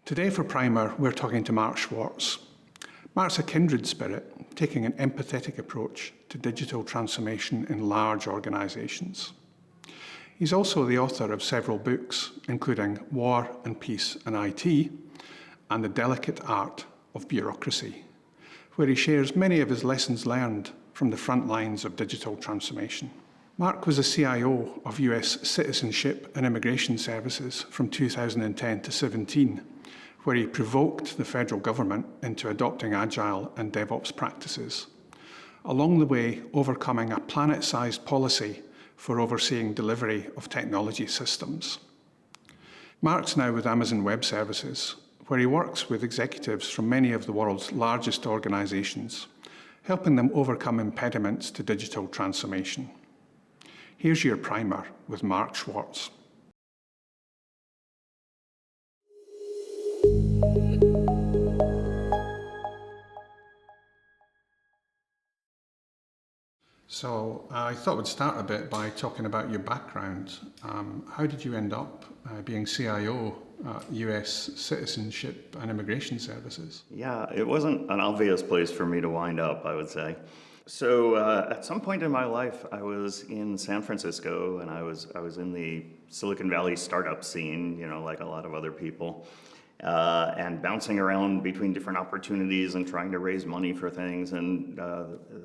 Today for Primer, we're talking to Mark Schwartz. Mark's a kindred spirit, taking an empathetic approach to digital transformation in large organisations. He's also the author of several books, including War and Peace and IT, and The Delicate Art of Bureaucracy, where he shares many of his lessons learned from the front lines of digital transformation. Mark was the CIO of US Citizenship and Immigration Services from 2010 to 17, where he provoked the federal government into adopting Agile and DevOps practices, along the way overcoming a planet-sized policy for overseeing delivery of technology systems. Mark's now with Amazon Web Services, where he works with executives from many of the world's largest organizations, helping them overcome impediments to digital transformation. Here's your primer with Mark Schwartz. So I thought we'd start a bit by talking about your background. How did you end up being CIO at US Citizenship and Immigration Services? Yeah, it wasn't an obvious place for me to wind up, I would say. So at some point in my life, I was in San Francisco, and I was in the Silicon Valley startup scene, you know, like a lot of other people. And bouncing around between different opportunities and trying to raise money for things. And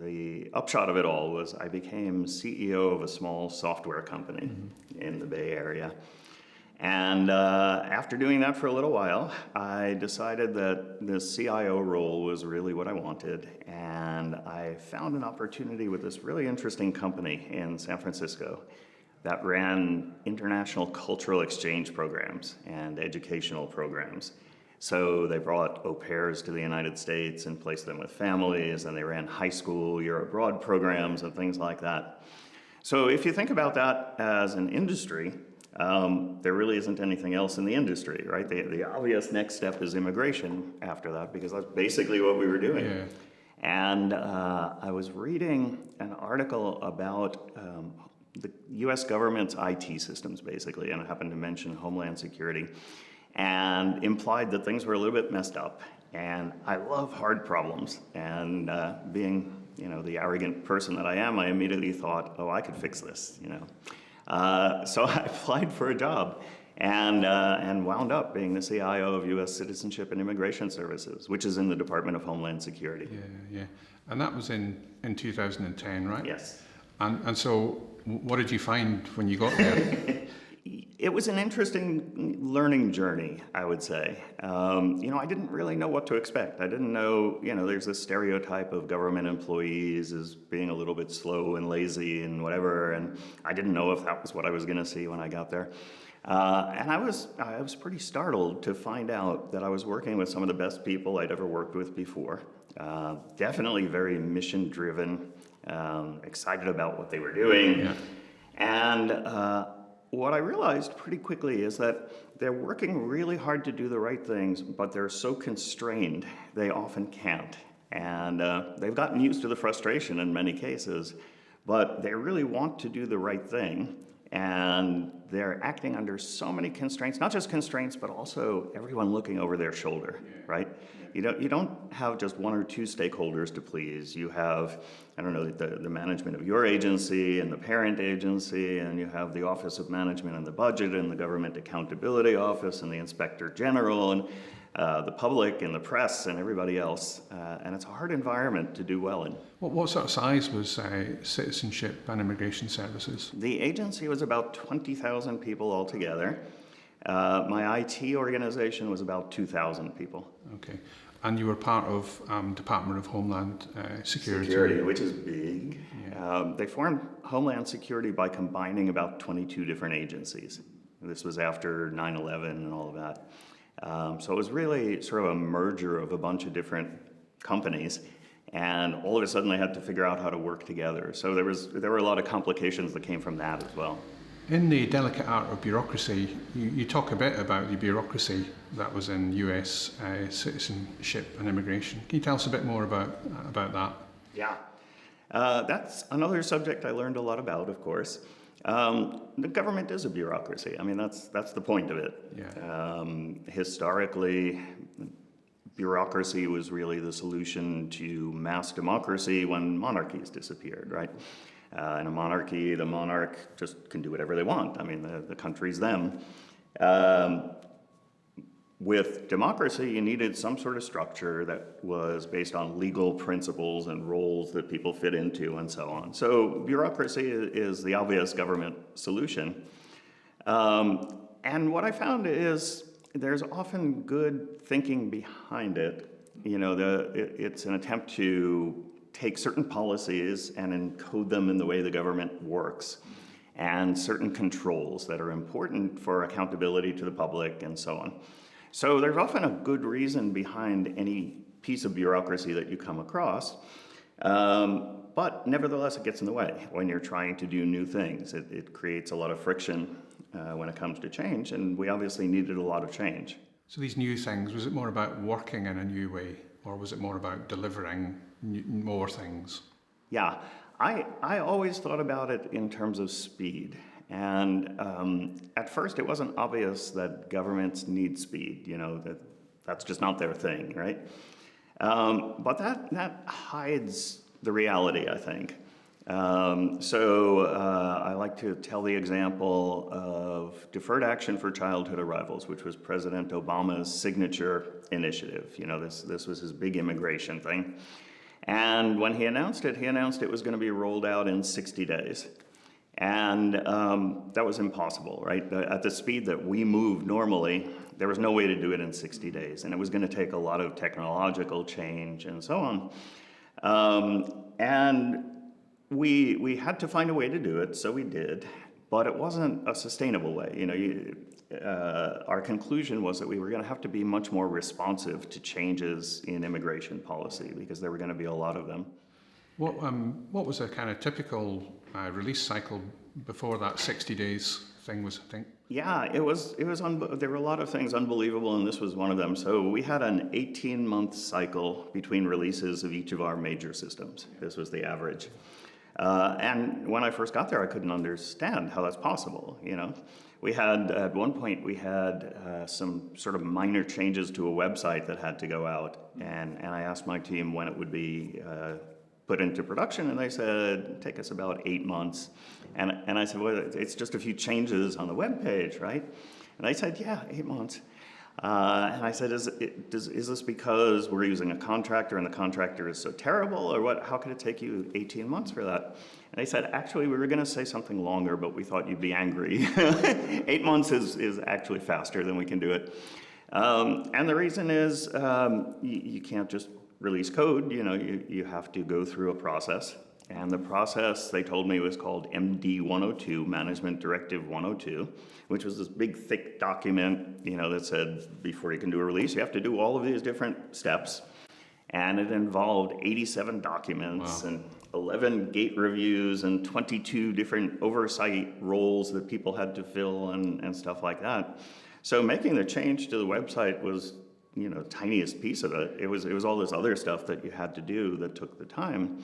the upshot of it all was I became CEO of a small software company in the Bay Area. And after doing that for a little while, I decided that the CIO role was really what I wanted. And I found an opportunity with this really interesting company in San Francisco that ran international cultural exchange programs and educational programs. So they brought au pairs to the United States and placed them with families, and they ran high school year abroad programs and things like that. So if you think about that as an industry, there really isn't anything else in the industry, right? The obvious next step is immigration after that, because that's basically what we were doing. Yeah. And I was reading an article about the US government's IT systems, basically, and it happened to mention Homeland Security, and implied that things were a little bit messed up. And I love hard problems, and being, you know, the arrogant person that I am, I immediately thought, oh, I could fix this, you know. So I applied for a job and wound up being the CIO of US Citizenship and Immigration Services, which is in the Department of Homeland Security. Yeah. And that was in 2010, right? Yes. And so what did you find when you got there? It was an interesting learning journey, I would say. You know, I didn't really know what to expect. I didn't know, you know, there's this stereotype of government employees as being a little bit slow and lazy and whatever, and I didn't know if that was what I was going to see when I got there. And I was pretty startled to find out that I was working with some of the best people I'd ever worked with before. Definitely very mission-driven, excited about what they were doing. Yeah. And what I realized pretty quickly is that they're working really hard to do the right things, but they're so constrained, they often can't. And they've gotten used to the frustration in many cases, but they really want to do the right thing. And they're acting under so many constraints, not just constraints, but also everyone looking over their shoulder, right? You don't have just one or two stakeholders to please. You have, I don't know, the management of your agency and the parent agency, and you have the Office of Management and the Budget and the Government Accountability Office and the Inspector General and the public and the press and everybody else. And it's a hard environment to do well in. What sort of size was Citizenship and Immigration Services? The agency was about 20,000 people altogether. My IT organization was about 2,000 people. Okay. And you were part of Department of Homeland Security. Which is big. Yeah. They formed Homeland Security by combining about 22 different agencies. This was after 9/11 and all of that. So it was really sort of a merger of a bunch of different companies, and all of a sudden they had to figure out how to work together. So there were a lot of complications that came from that as well. In The Delicate Art of Bureaucracy, you talk a bit about the bureaucracy that was in US Citizenship and Immigration. Can you tell us a bit more about that? Yeah, that's another subject I learned a lot about, of course. The government is a bureaucracy. I mean, that's the point of it. Yeah. Historically, bureaucracy was really the solution to mass democracy when monarchies disappeared, right? In a monarchy, the monarch just can do whatever they want. I mean, the country's them. With democracy, you needed some sort of structure that was based on legal principles and roles that people fit into and so on. So bureaucracy is the obvious government solution. And what I found is there's often good thinking behind it. You know, it's an attempt to take certain policies and encode them in the way the government works, and certain controls that are important for accountability to the public and so on. So there's often a good reason behind any piece of bureaucracy that you come across, but nevertheless it gets in the way when you're trying to do new things. It creates a lot of friction when it comes to change, and we obviously needed a lot of change. So these new things, was it more about working in a new way, or was it more about delivering more things? Yeah, I always thought about it in terms of speed. And at first, it wasn't obvious that governments need speed. You know, that's just not their thing, right? But that hides the reality, I think. So I like to tell the example of Deferred Action for Childhood Arrivals, which was President Obama's signature initiative. You know, this was his big immigration thing. And when he announced it was going to be rolled out in 60 days. And that was impossible, right? At the speed that we move normally, there was no way to do it in 60 days. And it was going to take a lot of technological change and so on. And we had to find a way to do it, so we did. But it wasn't a sustainable way. You know, our conclusion was that we were going to have to be much more responsive to changes in immigration policy, because there were going to be a lot of them. What was a kind of typical release cycle before that 60 days thing was, I think? Yeah, there were a lot of things unbelievable, and this was one of them. So we had an 18-month cycle between releases of each of our major systems. This was the average. And when I first got there, I couldn't understand how that's possible, you know. At one point, we had some sort of minor changes to a website that had to go out, and I asked my team when it would be put into production, and they said, take us about 8 months. And I said, well, it's just a few changes on the web page, right? And they said, yeah, 8 months. And I said, is this because we're using a contractor and the contractor is so terrible, or what? How could it take you 18 months for that? And they said, actually, we were going to say something longer, but we thought you'd be angry. 8 months is actually faster than we can do it. And the reason is you can't just release code. You know, you have to go through a process. And the process, they told me, was called MD 102, Management Directive 102, which was this big, thick document, you know, that said before you can do a release, you have to do all of these different steps. And it involved 87 documents. Wow. And 11 gate reviews and 22 different oversight roles that people had to fill and stuff like that. So making the change to the website was, you know, tiniest piece of it. It was all this other stuff that you had to do that took the time.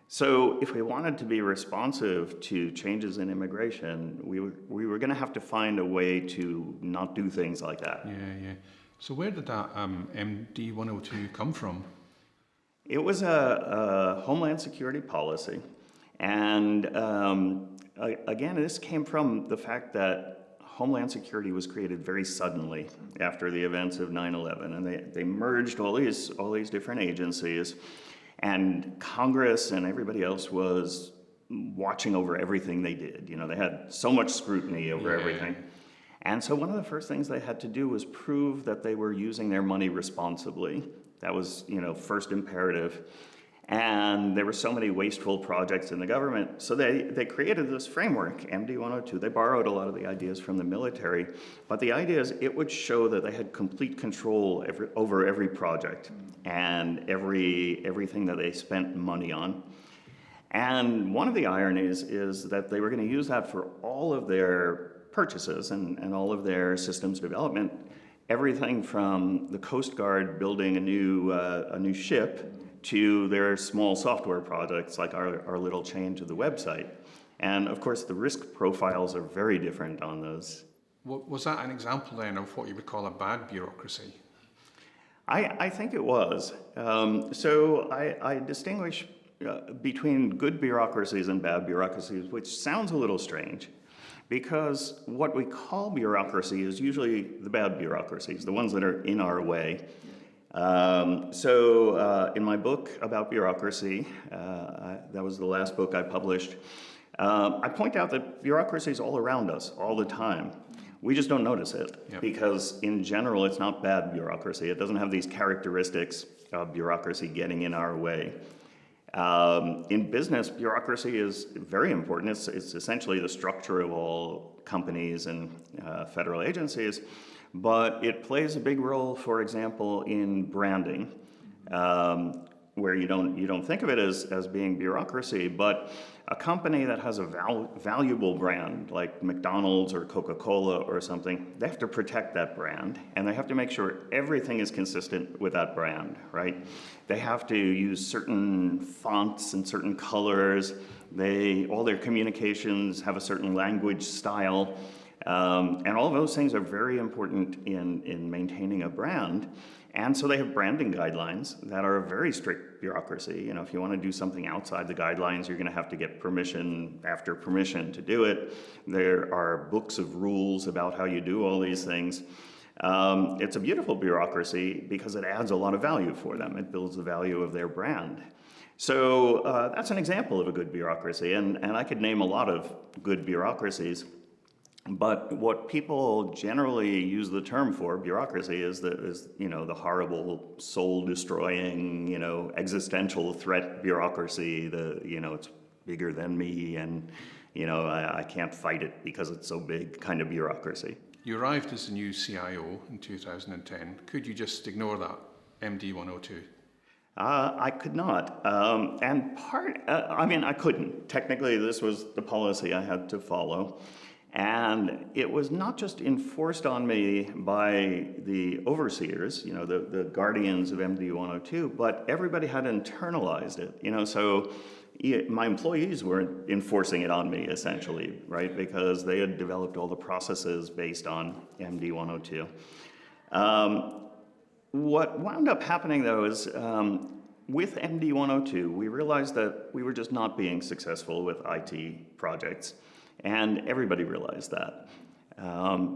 So if we wanted to be responsive to changes in immigration, we were going to have to find a way to not do things like that. Yeah. So where did that MD 102 come from? It was a Homeland Security policy. And again, this came from the fact that Homeland Security was created very suddenly after the events of 9/11, and they merged all these different agencies, and Congress and everybody else was watching over everything they did. You know, they had so much scrutiny over everything. And so one of the first things they had to do was prove that they were using their money responsibly. That was, you know, first imperative. And there were so many wasteful projects in the government. So they created this framework, MD 102. They borrowed a lot of the ideas from the military. But the idea is it would show that they had complete control over every project and everything that they spent money on. And one of the ironies is that they were going to use that for all of their purchases and all of their systems development. Everything from the Coast Guard building a new ship to their small software projects like our little change of the website. And of course, the risk profiles are very different on those. Was that an example then of what you would call a bad bureaucracy? I think it was. So I distinguish between good bureaucracies and bad bureaucracies, which sounds a little strange, because what we call bureaucracy is usually the bad bureaucracies, the ones that are in our way. In my book about bureaucracy, that was the last book I published, I point out that bureaucracy is all around us all the time. We just don't notice it because in general it's not bad bureaucracy. It doesn't have these characteristics of bureaucracy getting in our way. In business, bureaucracy is very important. It's essentially the structure of all companies and federal agencies, but it plays a big role, for example, in branding, where you don't think of it as being bureaucracy, but a company that has a valuable brand like McDonald's or Coca-Cola or something, they have to protect that brand, and they have to make sure everything is consistent with that brand, right? They have to use certain fonts and certain colors. All their communications have a certain language style, and all of those things are very important in maintaining a brand. And so they have branding guidelines that are a very strict bureaucracy. You know, if you want to do something outside the guidelines, you're going to have to get permission after permission to do it. There are books of rules about how you do all these things. It's a beautiful bureaucracy because it adds a lot of value for them. It builds the value of their brand. So that's an example of a good bureaucracy, and I could name a lot of good bureaucracies. But what people generally use the term for, bureaucracy, is the horrible, soul-destroying, existential threat bureaucracy. It's bigger than me, and I can't fight it because it's so big kind of bureaucracy. You arrived as the new CIO in 2010. Could you just ignore that MD 102? I could not, I couldn't. Technically, this was the policy I had to follow. And it was not just enforced on me by the overseers, the guardians of MD 102, but everybody had internalized it, so my employees were enforcing it on me, essentially, right, because they had developed all the processes based on MD 102. What wound up happening, though, is with MD 102, we realized that we were just not being successful with IT projects. And everybody realized that.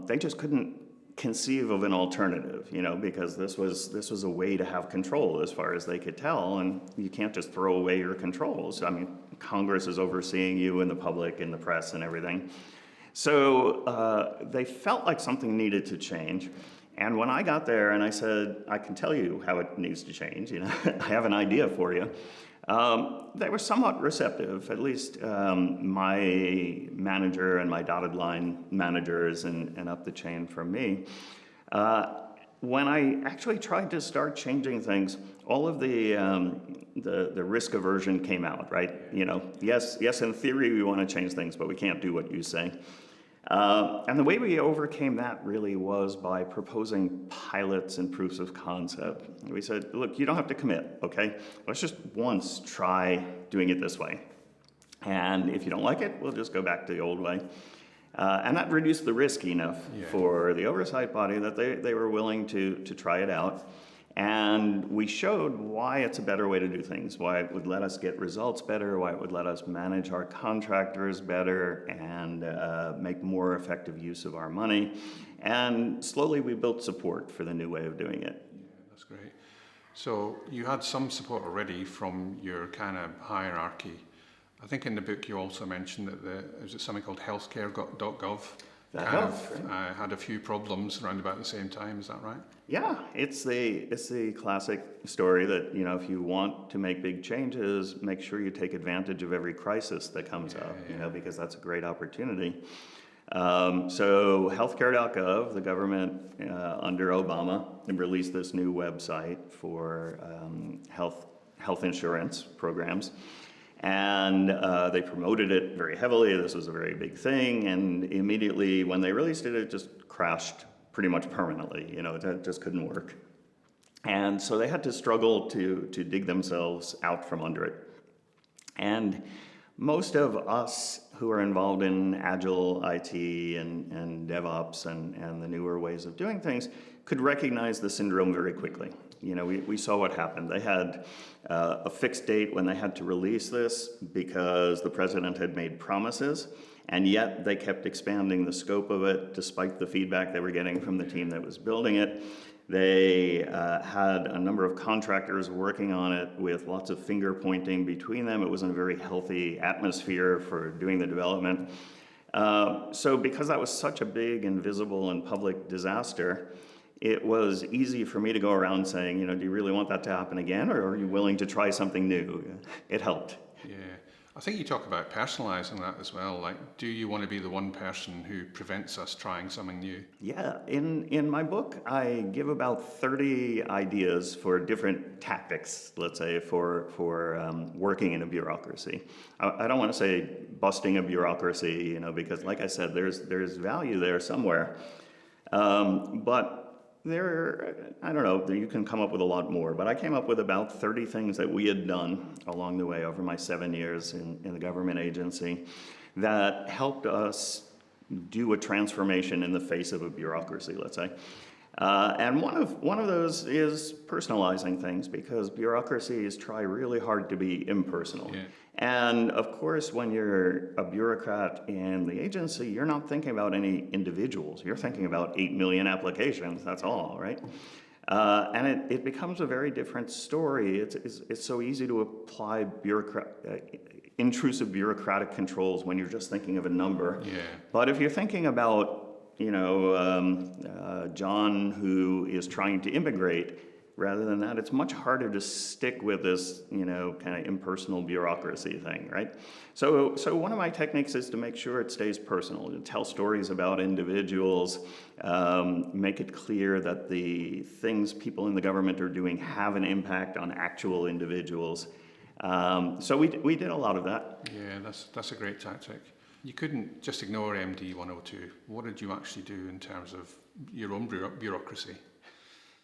They just couldn't conceive of an alternative, because this was a way to have control as far as they could tell, and you can't just throw away your controls. I mean, Congress is overseeing you and the public and the press and everything. So they felt like something needed to change. And when I got there and I said, I can tell you how it needs to change, I have an idea for you. They were somewhat receptive, at least my manager and my dotted line managers and up the chain from me. When I actually tried to start changing things, all of the risk aversion came out, right? Yes, in theory we want to change things, but we can't do what you say. And the way we overcame that really was by proposing pilots and proofs of concept. We said, look, you don't have to commit, okay? Let's just once try doing it this way. And if you don't like it, we'll just go back to the old way. And that reduced the risk enough for the oversight body that they were willing to try it out. And we showed why it's a better way to do things, why it would let us get results better, why it would let us manage our contractors better and make more effective use of our money. And slowly we built support for the new way of doing it. Yeah, that's great. So you had some support already from your kind of hierarchy. I think in the book you also mentioned that is it something called healthcare.gov? Had a few problems around about the same time, is that right? Yeah, it's the classic story that, if you want to make big changes, make sure you take advantage of every crisis that comes up, because that's a great opportunity. So healthcare.gov, the government under Obama, released this new website for health insurance programs. And they promoted it very heavily. This was a very big thing. And immediately when they released it, it just crashed pretty much permanently. It just couldn't work. And so they had to struggle to dig themselves out from under it. And most of us who are involved in Agile IT and DevOps and the newer ways of doing things could recognize the syndrome very quickly. You know, we saw what happened. They had a fixed date when they had to release this because the president had made promises, and yet they kept expanding the scope of it despite the feedback they were getting from the team that was building it. They had a number of contractors working on it with lots of finger pointing between them. It wasn't a very healthy atmosphere for doing the development. So because that was such a big and visible and public disaster, it was easy for me to go around saying, you know, do you really want that to happen again, or are you willing to try something new? It helped. Yeah. I think you talk about personalizing that as well. Like, do you want to be the one person who prevents us trying something new? Yeah, in my book, I give about 30 ideas for different tactics, let's say, for working in a bureaucracy. I don't want to say busting a bureaucracy, you know, because like I said, there's value there somewhere. But I don't know, you can come up with a lot more, but I came up with about 30 things that we had done along the way over my 7 years in the government agency that helped us do a transformation in the face of a bureaucracy, let's say. And one of those is personalizing things, because bureaucracies try really hard to be impersonal. Yeah. And of course, when you're a bureaucrat in the agency, you're not thinking about any individuals. You're thinking about 8 million applications, that's all, right? And it becomes a very different story. It's so easy to apply intrusive bureaucratic controls when you're just thinking of a number. Yeah. But if you're thinking about, you know, John who is trying to immigrate, rather than that, it's much harder to stick with this, you know, kind of impersonal bureaucracy thing, right? So one of my techniques is to make sure it stays personal, to tell stories about individuals, make it clear that the things people in the government are doing have an impact on actual individuals. So we did a lot of that. Yeah, that's a great tactic. You couldn't just ignore MD 102. What did you actually do in terms of your own bureaucracy?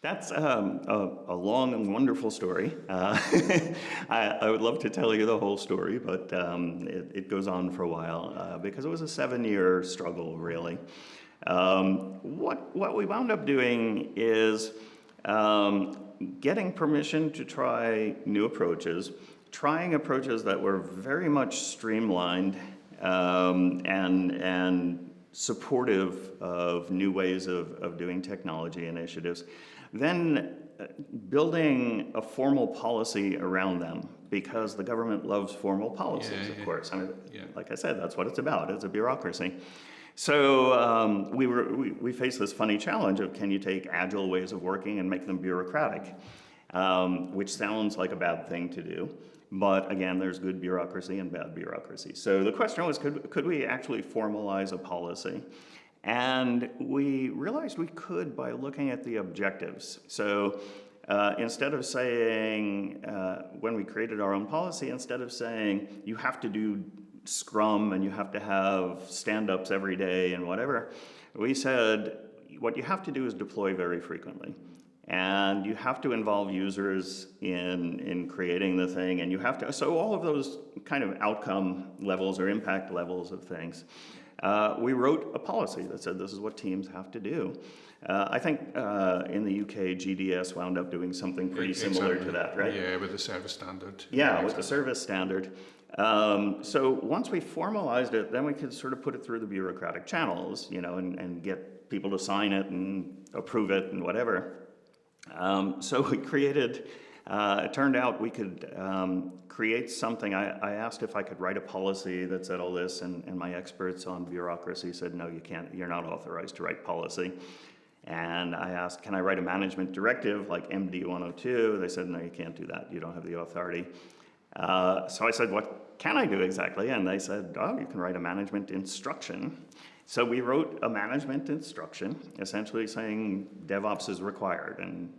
That's a long and wonderful story. I would love to tell you the whole story, but it goes on for a while because it was a 7-year struggle, really. What we wound up doing is getting permission to try new approaches, trying approaches that were very much streamlined and supportive of new ways of doing technology initiatives. Then building a formal policy around them, because the government loves formal policies, of course. I mean, like I said, that's what it's about. It's a bureaucracy. So we faced this funny challenge of, can you take agile ways of working and make them bureaucratic, which sounds like a bad thing to do. But again, there's good bureaucracy and bad bureaucracy. So the question was, could we actually formalize a policy? And we realized we could by looking at the objectives. So instead of saying, when we created our own policy, instead of saying you have to do Scrum and you have to have stand-ups every day and whatever, we said what you have to do is deploy very frequently. And you have to involve users in creating the thing, and you have to, so all of those kind of outcome levels or impact levels of things. We wrote a policy that said this is what teams have to do. I think in the UK, GDS wound up doing something pretty similar to that, right? Yeah, with the service standard. Yeah, with the service standard. So once we formalized it, then we could sort of put it through the bureaucratic channels, you know, and get people to sign it and approve it and whatever. So we created, it turned out we could create something. I asked if I could write a policy that said all this, and my experts on bureaucracy said, no, you can't, you're not authorized to write policy. And I asked, can I write a management directive like MD 102? They said, no, you can't do that. You don't have the authority. So I said, what can I do exactly? And they said, oh, you can write a management instruction. So we wrote a management instruction, essentially saying DevOps is required and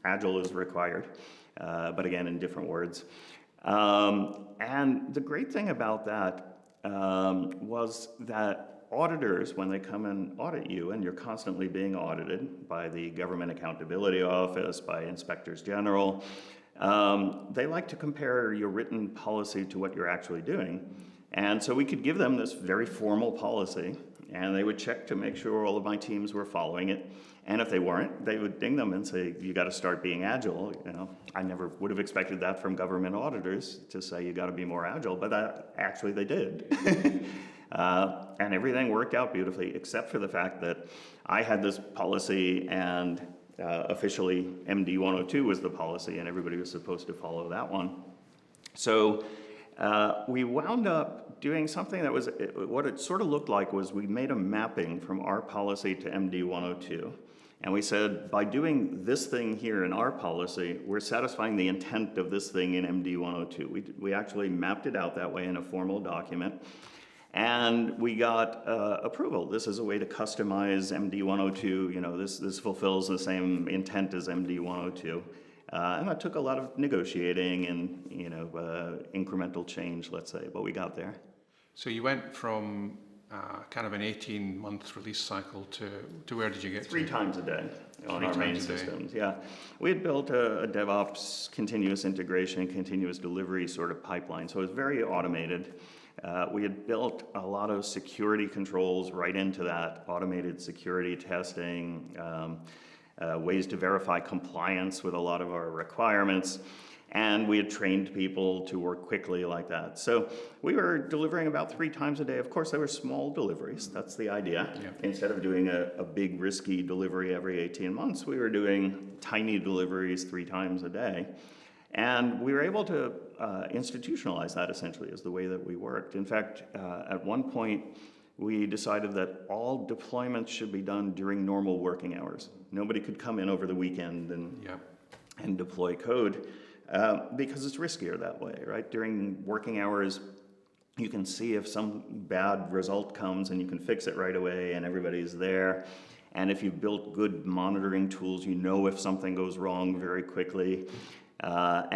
Agile is required, but again, in different words. And the great thing about that was that auditors, when they come and audit you, and you're constantly being audited by the Government Accountability Office, by inspectors general, they like to compare your written policy to what you're actually doing. And so we could give them this very formal policy, and they would check to make sure all of my teams were following it. And if they weren't, they would ding them and say, you got to start being agile. You know, I never would have expected that from government auditors, to say you got to be more agile, but actually they did. And everything worked out beautifully, except for the fact that I had this policy, and officially MD 102 was the policy, and everybody was supposed to follow that one. So we wound up doing something that was, what it sort of looked like was we made a mapping from our policy to MD 102. And we said, by doing this thing here in our policy, we're satisfying the intent of this thing in MD 102. We actually mapped it out that way in a formal document. And we got approval. This is a way to customize MD 102. You know, this fulfills the same intent as MD 102. And that took a lot of negotiating and, you know, incremental change, let's say, but we got there. So you went from kind of an 18-month release cycle to where did you get to? 3 times a day on our main systems, yeah. We had built a DevOps continuous integration, continuous delivery sort of pipeline, so it was very automated. We had built a lot of security controls right into that, automated security testing, ways to verify compliance with a lot of our requirements, and we had trained people to work quickly like that. So we were delivering about 3 times a day. Of course, they were small deliveries. That's the idea. Yeah. Instead of doing a big risky delivery every 18 months, we were doing tiny deliveries 3 times a day. And we were able to institutionalize that essentially as the way that we worked. In fact, at one point, we decided that all deployments should be done during normal working hours. Nobody could come in over the weekend and deploy code because it's riskier that way, right? During working hours, you can see if some bad result comes and you can fix it right away and everybody's there. And if you've built good monitoring tools, you know if something goes wrong very quickly. You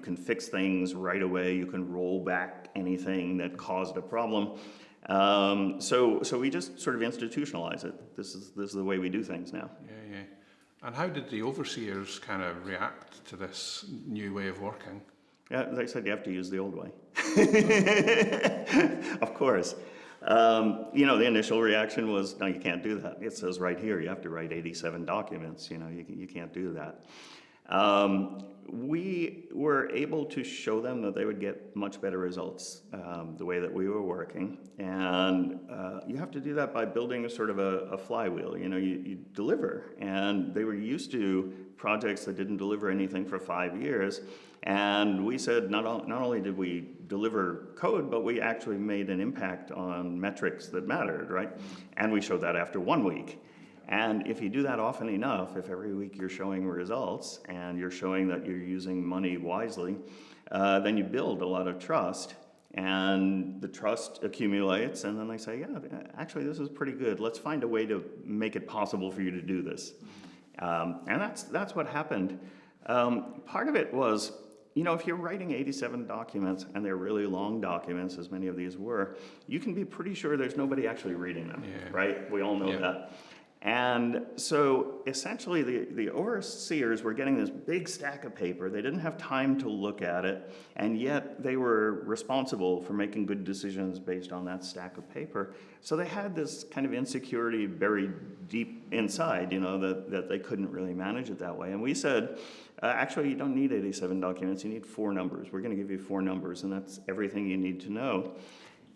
can fix things right away. You can roll back anything that caused a problem. So we just sort of institutionalize it. This is the way we do things now. Yeah. And how did the overseers kind of react to this new way of working? Yeah, they said you have to use the old way. Of course. You know, the initial reaction was, no, you can't do that. It says right here, you have to write 87 documents. You know, you can't do that. We were able to show them that they would get much better results the way that we were working. And you have to do that by building a sort of a flywheel. You know, you deliver. And they were used to projects that didn't deliver anything for 5 years. And we said not only did we deliver code, but we actually made an impact on metrics that mattered, right? And we showed that after 1 week. And if you do that often enough, if every week you're showing results and you're showing that you're using money wisely, then you build a lot of trust, and the trust accumulates, and then they say, yeah, actually this is pretty good. Let's find a way to make it possible for you to do this. And that's what happened. Part of it was, you know, if you're writing 87 documents, and they're really long documents, as many of these were, you can be pretty sure there's nobody actually reading them, right? We all know that. And so essentially the overseers were getting this big stack of paper. They didn't have time to look at it, and yet they were responsible for making good decisions based on that stack of paper. So they had this kind of insecurity buried deep inside, you know, that they couldn't really manage it that way. And we said, actually, you don't need 87 documents. You need 4 numbers. We're going to give you 4 numbers, and that's everything you need to know.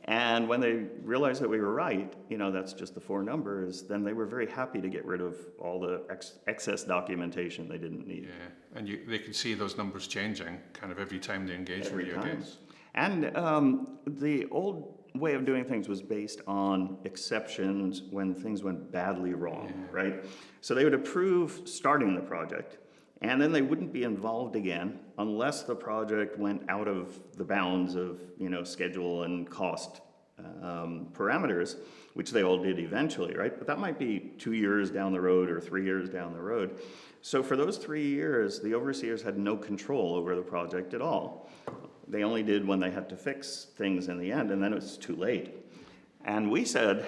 And when they realized that we were right, you know, that's just the 4 numbers, then they were very happy to get rid of all the excess documentation they didn't need. Yeah, and they could see those numbers changing kind of every time they engaged with you, I guess. And the old way of doing things was based on exceptions when things went badly wrong, right? So they would approve starting the project, and then they wouldn't be involved again unless the project went out of the bounds of, you know, schedule and cost parameters, which they all did eventually, right? But that might be 2 years down the road or 3 years down the road. So for those 3 years, the overseers had no control over the project at all. They only did when they had to fix things in the end, and then it was too late. And we said,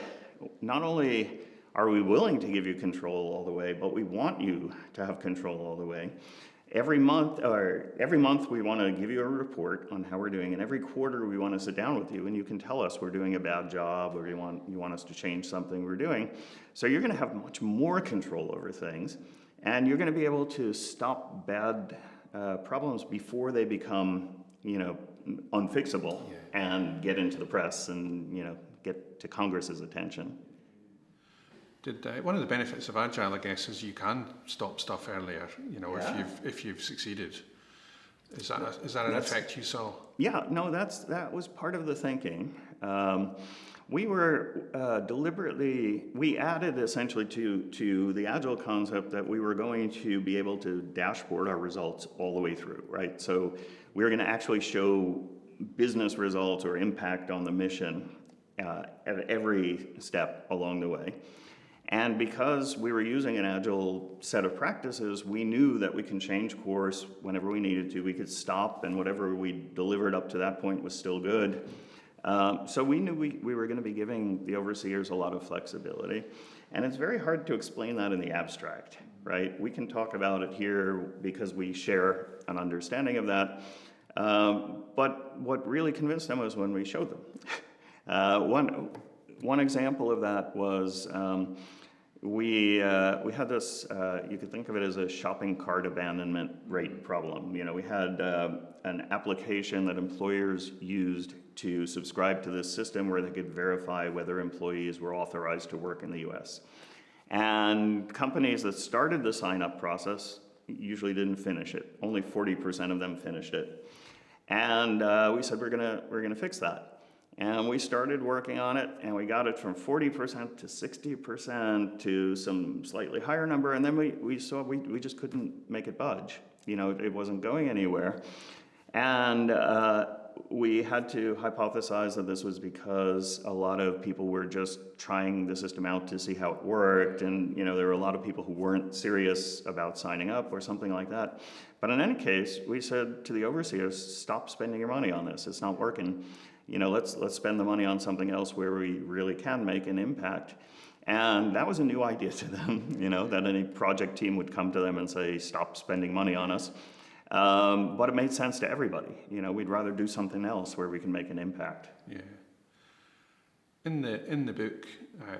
not only are we willing to give you control all the way, but we want you to have control all the way. every month we want to give you a report on how we're doing, and every quarter we want to sit down with you, and you can tell us we're doing a bad job, or you want us to change something we're doing. So you're going to have much more control over things, and you're going to be able to stop bad problems before they become, unfixable and get into the press and, get to Congress's attention. One of the benefits of Agile, I guess, is you can stop stuff earlier, if you've succeeded. Is that an effect you saw? Yeah, no, that was part of the thinking. We were we added essentially to the Agile concept that we were going to be able to dashboard our results all the way through, right? So we were going to actually show business results or impact on the mission at every step along the way. And because we were using an Agile set of practices, we knew that we can change course whenever we needed to. We could stop, and whatever we delivered up to that point was still good. So we knew we were going to be giving the overseers a lot of flexibility. And it's very hard to explain that in the abstract, right? We can talk about it here because we share an understanding of that. But what really convinced them was when we showed them. One example of that was we had this, you could think of it as a shopping cart abandonment rate problem. We had an application that employers used to subscribe to this system where they could verify whether employees were authorized to work in the US. And companies that started the sign-up process usually didn't finish it. Only 40% of them finished it. And we said, we're gonna fix that. And we started working on it, and we got it from 40% to 60% to some slightly higher number, and then we saw we just couldn't make it budge. It wasn't going anywhere. And we had to hypothesize that this was because a lot of people were just trying the system out to see how it worked, and there were a lot of people who weren't serious about signing up or something like that. But in any case, we said to the overseers, stop spending your money on this. It's not working. Let's spend the money on something else where we really can make an impact. And that was a new idea to them, that any project team would come to them and say, stop spending money on us. But it made sense to everybody. We'd rather do something else where we can make an impact. Yeah. In the book,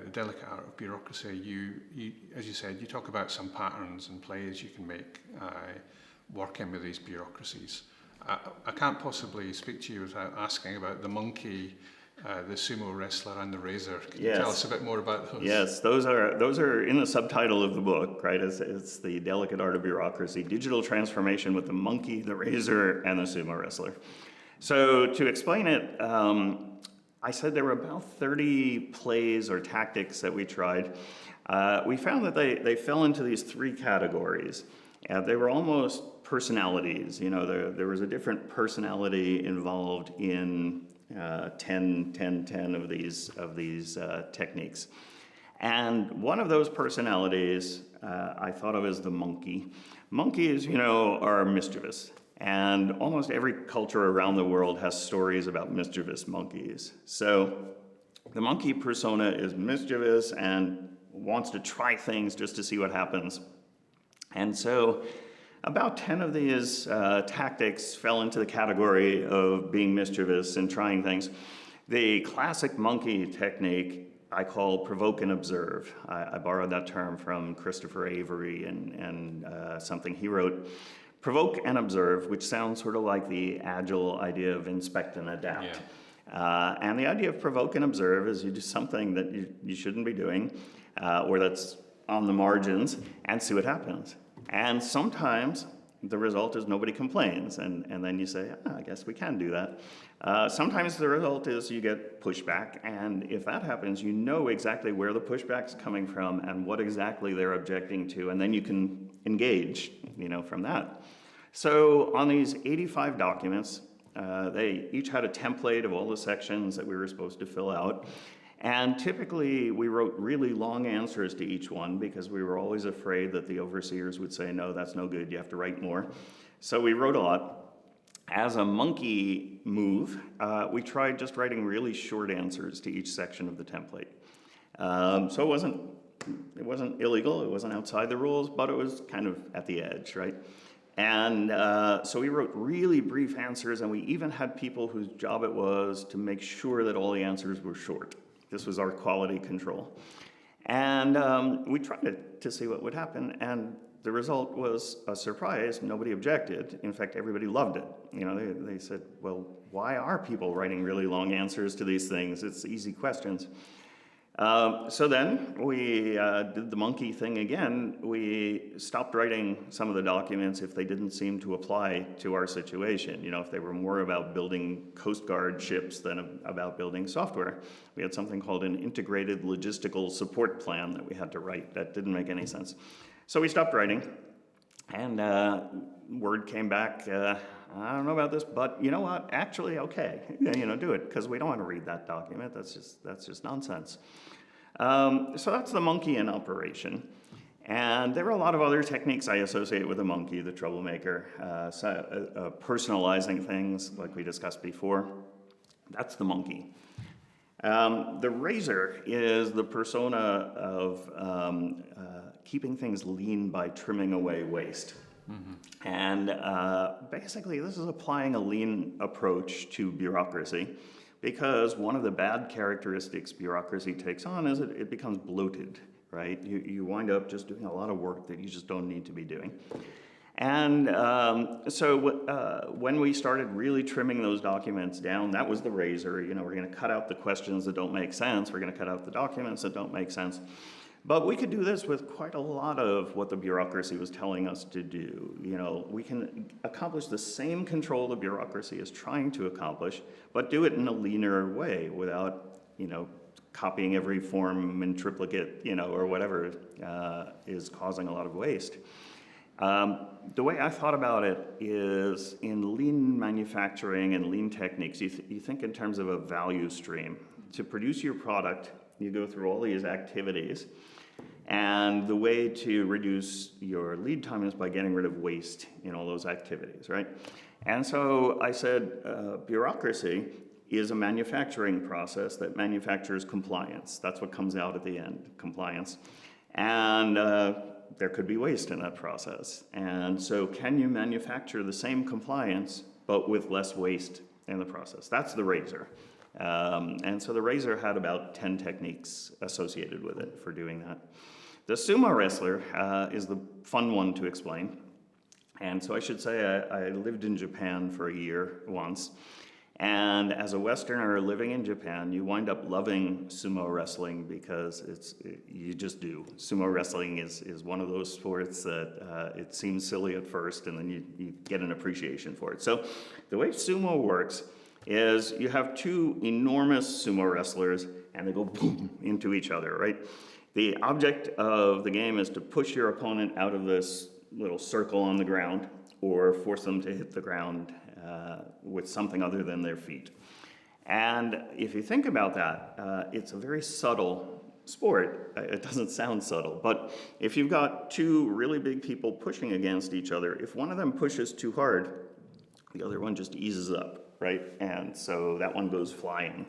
The Delicate Art of Bureaucracy, you, as you said, you talk about some patterns and plays you can make working with these bureaucracies. I can't possibly speak to you without asking about the monkey, the sumo wrestler, and the razor. Can you tell us a bit more about those? Yes, those are in the subtitle of the book, right? It's The Delicate Art of Bureaucracy, Digital Transformation with the Monkey, the Razor, and the Sumo Wrestler. So to explain it, I said there were about 30 plays or tactics that we tried. We found that they fell into these three categories. They were almost personalities. There was a different personality involved in 10 of these techniques. And one of those personalities I thought of as the monkey. Monkeys, are mischievous. And almost every culture around the world has stories about mischievous monkeys. So the monkey persona is mischievous and wants to try things just to see what happens. And so about 10 of these tactics fell into the category of being mischievous and trying things. The classic monkey technique I call provoke and observe. I borrowed that term from Christopher Avery and something he wrote. Provoke and observe, which sounds sort of like the Agile idea of inspect and adapt. Yeah. And the idea of provoke and observe is you do something that you shouldn't be doing, or that's on the margins, and see what happens. And sometimes the result is nobody complains, and then you say, I guess we can do that. Sometimes the result is you get pushback, and if that happens, you know exactly where the pushback's coming from and what exactly they're objecting to, and then you can engage, from that. So on these 85 documents, they each had a template of all the sections that we were supposed to fill out. And typically, we wrote really long answers to each one because we were always afraid that the overseers would say, no, that's no good, you have to write more. So we wrote a lot. As a monkey move, we tried just writing really short answers to each section of the template. So it wasn't illegal, it wasn't outside the rules, but it was kind of at the edge, right? And so we wrote really brief answers, and we even had people whose job it was to make sure that all the answers were short. This was our quality control. And we tried to see what would happen, and the result was a surprise. Nobody objected. In fact, everybody loved it. You know, they said, well, why are people writing really long answers to these things? It's easy questions. So then we did the monkey thing again. We stopped writing some of the documents if they didn't seem to apply to our situation. You know, if they were more about building Coast Guard ships than about building software. We had something called an integrated logistical support plan that we had to write. That didn't make any sense. So we stopped writing, and word came back, I don't know about this, but you know what, actually, okay, you know, do it, because we don't want to read that document. That's just nonsense. So that's the monkey in operation. And there are a lot of other techniques I associate with the monkey, the troublemaker, personalizing things like we discussed before. That's the monkey. The razor is the persona of keeping things lean by trimming away waste. Mm-hmm. And basically, this is applying a lean approach to bureaucracy, because one of the bad characteristics bureaucracy takes on is it becomes bloated, right? You wind up just doing a lot of work that you just don't need to be doing. And so when we started really trimming those documents down, that was the razor. You know, we're going to cut out the questions that don't make sense. We're going to cut out the documents that don't make sense. But we could do this with quite a lot of what the bureaucracy was telling us to do. You know, we can accomplish the same control the bureaucracy is trying to accomplish, but do it in a leaner way without, you know, copying every form in triplicate, you know, or whatever is causing a lot of waste. The way I thought about it is in lean manufacturing and lean techniques, you think in terms of a value stream. To produce your product, you go through all these activities, and the way to reduce your lead time is by getting rid of waste in all those activities, right? And so I said bureaucracy is a manufacturing process that manufactures compliance. That's what comes out at the end, compliance. And there could be waste in that process. And so can you manufacture the same compliance, but with less waste in the process? That's the razor. And so the razor had about 10 techniques associated with it for doing that. The sumo wrestler is the fun one to explain. And so I should say I lived in Japan for a year once. And as a Westerner living in Japan, you wind up loving sumo wrestling because you just do. Sumo wrestling is one of those sports that it seems silly at first, and then you get an appreciation for it. So the way sumo works is you have two enormous sumo wrestlers, and they go boom into each other, right? The object of the game is to push your opponent out of this little circle on the ground, or force them to hit the ground with something other than their feet. And if you think about that, it's a very subtle sport. It doesn't sound subtle, but if you've got two really big people pushing against each other, if one of them pushes too hard, the other one just eases up, right? And so that one goes flying.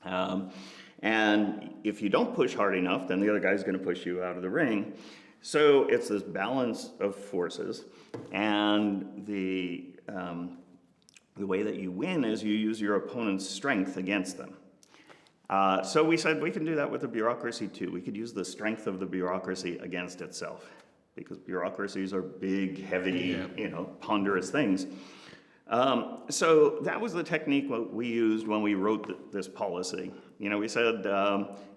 And if you don't push hard enough, then the other guy's going to push you out of the ring. So it's this balance of forces, and the way that you win is you use your opponent's strength against them. So we said we can do that with the bureaucracy too. We could use the strength of the bureaucracy against itself, because bureaucracies are big, heavy, ponderous things. So that was the technique we used when we wrote this policy. We said,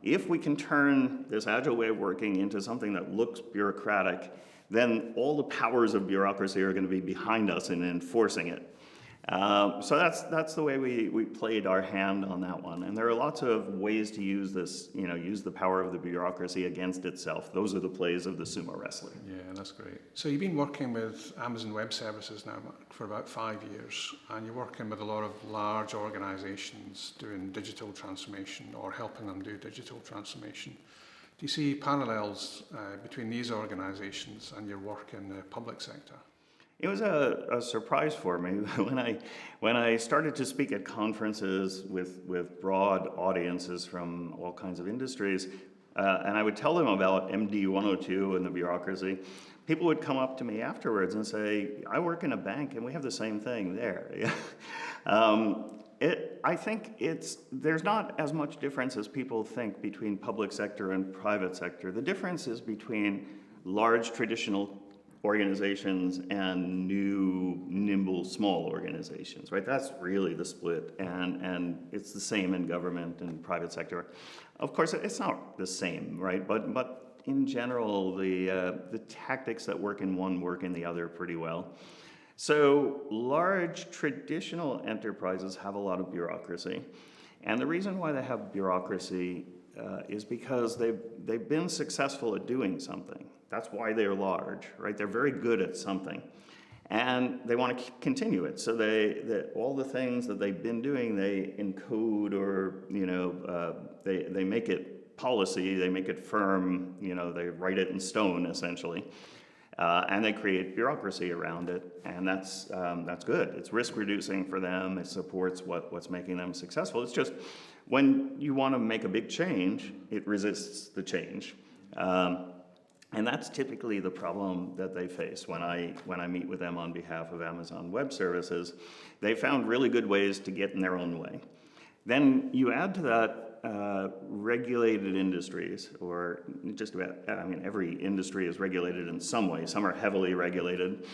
if we can turn this agile way of working into something that looks bureaucratic, then all the powers of bureaucracy are going to be behind us in enforcing it. So that's the way we played our hand on that one. And there are lots of ways to use this, use the power of the bureaucracy against itself. Those are the plays of the sumo wrestler. Yeah, that's great. So you've been working with Amazon Web Services now for about 5 years, and you're working with a lot of large organizations doing digital transformation or helping them do digital transformation. Do you see parallels between these organizations and your work in the public sector? It was a surprise for me when I started to speak at conferences with broad audiences from all kinds of industries, and I would tell them about MD 102 and the bureaucracy. people would come up to me afterwards and say, I work in a bank and we have the same thing there. I think there's not as much difference as people think between public sector and private sector. The difference is between large traditional organizations and new, nimble, small organizations, right? That's really the split, and it's the same in government and private sector. Of course, it's not the same, right? But in general, the tactics that work in one work in the other pretty well. So large traditional enterprises have a lot of bureaucracy. And the reason why they have bureaucracy is because they've been successful at doing something. That's why they're large, right? They're very good at something. And they want to continue it. So all the things that they've been doing, they encode or, they make it policy, they make it firm, they write it in stone, essentially. And they create bureaucracy around it, and that's good. It's risk reducing for them. It supports what's making them successful. It's just when you want to make a big change, it resists the change, and that's typically the problem that they face when I meet with them on behalf of Amazon Web Services. They found really good ways to get in their own way. Then you add to that regulated industries, or just about, every industry is regulated in some way. Some are heavily regulated.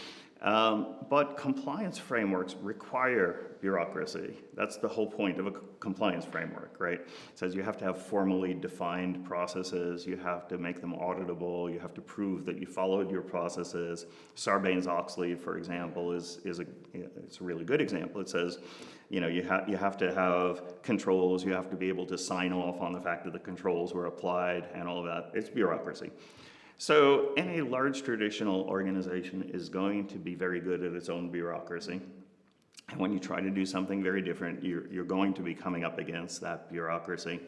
But compliance frameworks require bureaucracy. That's the whole point of a compliance framework, right? It says you have to have formally defined processes, you have to make them auditable, you have to prove that you followed your processes. Sarbanes-Oxley, for example, it's a really good example. It says, you have to have controls, you have to be able to sign off on the fact that the controls were applied and all of that. It's bureaucracy. So any large traditional organization is going to be very good at its own bureaucracy. And when you try to do something very different, you're going to be coming up against that bureaucracy.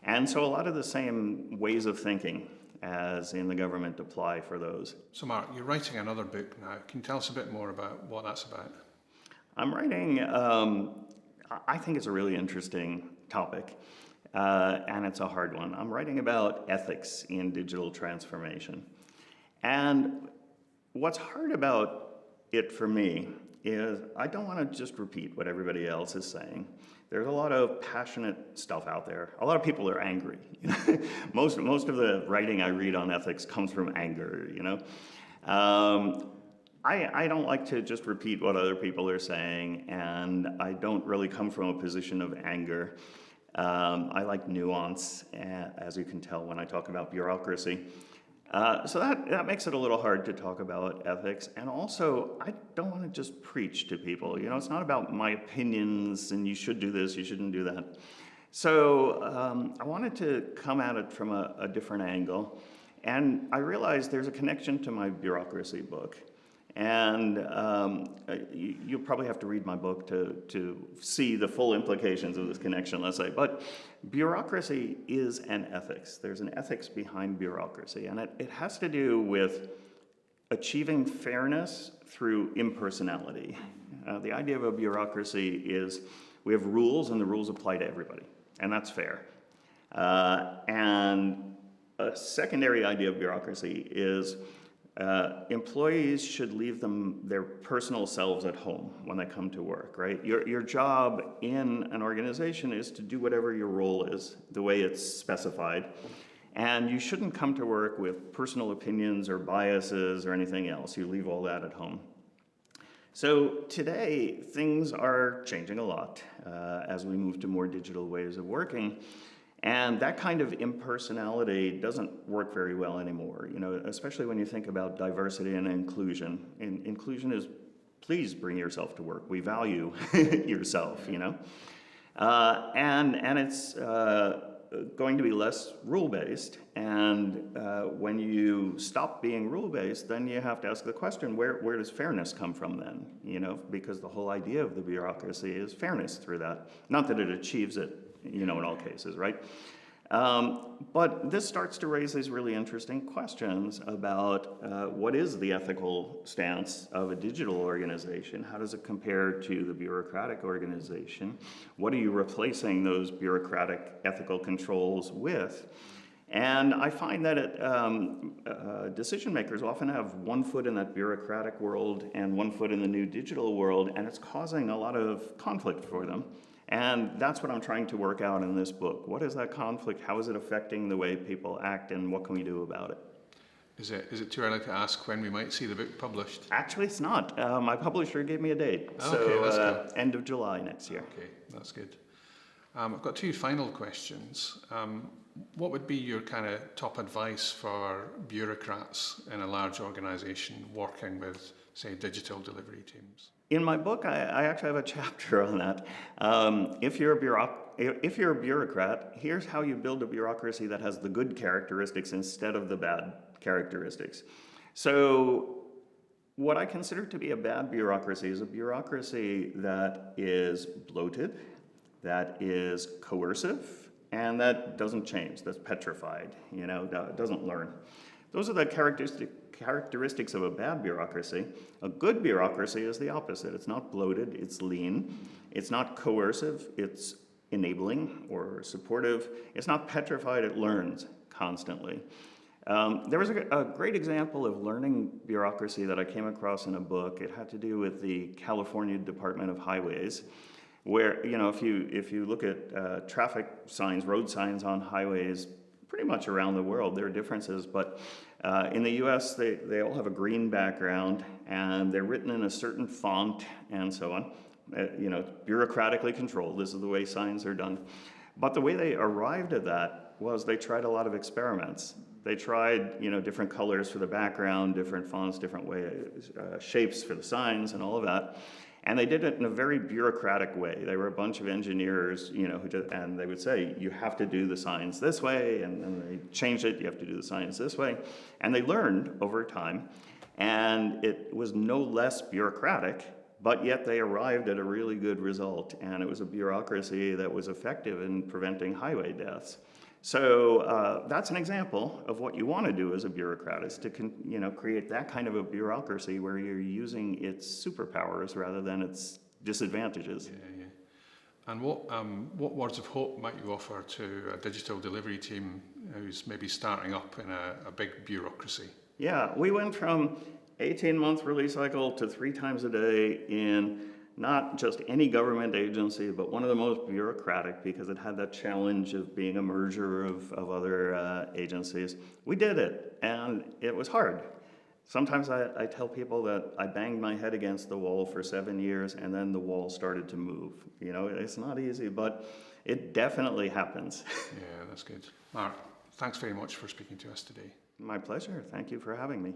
And so a lot of the same ways of thinking as in the government apply for those. So Mark, you're writing another book now. Can you tell us a bit more about what that's about? I'm writing, I think it's a really interesting topic. And it's a hard one. I'm writing about ethics in digital transformation. And what's hard about it for me is I don't want to just repeat what everybody else is saying. There's a lot of passionate stuff out there. A lot of people are angry. Most of the writing I read on ethics comes from anger, I don't like to just repeat what other people are saying, and I don't really come from a position of anger. I like nuance, as you can tell when I talk about bureaucracy. So that makes it a little hard to talk about ethics. And also, I don't want to just preach to people. It's not about my opinions and you should do this, you shouldn't do that. So I wanted to come at it from a different angle. And I realized there's a connection to my bureaucracy book. And you'll probably have to read my book to see the full implications of this connection, let's say. But bureaucracy is an ethics. There's an ethics behind bureaucracy. And it has to do with achieving fairness through impersonality. The idea of a bureaucracy is we have rules, and the rules apply to everybody. And that's fair. And a secondary idea of bureaucracy is employees should leave their personal selves at home when they come to work, right? Your job in an organization is to do whatever your role is, the way it's specified. And you shouldn't come to work with personal opinions or biases or anything else. You leave all that at home. So today, things are changing a lot as we move to more digital ways of working. And that kind of impersonality doesn't work very well anymore, especially when you think about diversity and inclusion. And inclusion is, please bring yourself to work. We value yourself, And it's going to be less rule-based. And when you stop being rule-based, then you have to ask the question, where does fairness come from then? Because the whole idea of the bureaucracy is fairness through that. Not that it achieves it, in all cases, right? But this starts to raise these really interesting questions about what is the ethical stance of a digital organization? How does it compare to the bureaucratic organization? What are you replacing those bureaucratic ethical controls with? And I find that decision makers often have one foot in that bureaucratic world and one foot in the new digital world, and it's causing a lot of conflict for them. And that's what I'm trying to work out in this book. What is that conflict? How is it affecting the way people act, and what can we do about it? Is it too early to ask when we might see the book published? Actually, it's not. My publisher gave me a date. Okay, that's good. End of July next year. Okay, that's good. I've got two final questions. What would be your kind of top advice for bureaucrats in a large organization working with, say, digital delivery teams? In my book, I actually have a chapter on that. If you're a bureaucrat, here's how you build a bureaucracy that has the good characteristics instead of the bad characteristics. So what I consider to be a bad bureaucracy is a bureaucracy that is bloated, that is coercive, and that doesn't change, that's petrified, doesn't learn. Those are the characteristics of a bad bureaucracy. A good bureaucracy is the opposite. It's not bloated, it's lean. It's not coercive, it's enabling or supportive. It's not petrified, it learns constantly. There was a great example of learning bureaucracy that I came across in a book. It had to do with the California Department of Highways, where, if you look at traffic signs, road signs on highways, pretty much around the world, there are differences, but in the US, they all have a green background, and they're written in a certain font, and so on. Bureaucratically controlled, this is the way signs are done. But the way they arrived at that was they tried a lot of experiments. They tried, different colors for the background, different fonts, different shapes for the signs and all of that. And they did it in a very bureaucratic way. They were a bunch of engineers, and they would say, you have to do the signs this way, and then they changed it, you have to do the signs this way. And they learned over time, and it was no less bureaucratic, but yet they arrived at a really good result, and it was a bureaucracy that was effective in preventing highway deaths. So that's an example of what you want to do as a bureaucrat, is to create that kind of a bureaucracy where you're using its superpowers rather than its disadvantages. Yeah. And what words of hope might you offer to a digital delivery team who's maybe starting up in a big bureaucracy? Yeah, we went from 18-month release cycle to 3 times a day in not just any government agency, but one of the most bureaucratic, because it had that challenge of being a merger of other agencies. We did it, and it was hard. Sometimes I tell people that I banged my head against the wall for 7 years, and then the wall started to move. It's not easy, but it definitely happens. Yeah, that's good. Mark, thanks very much for speaking to us today. My pleasure. Thank you for having me.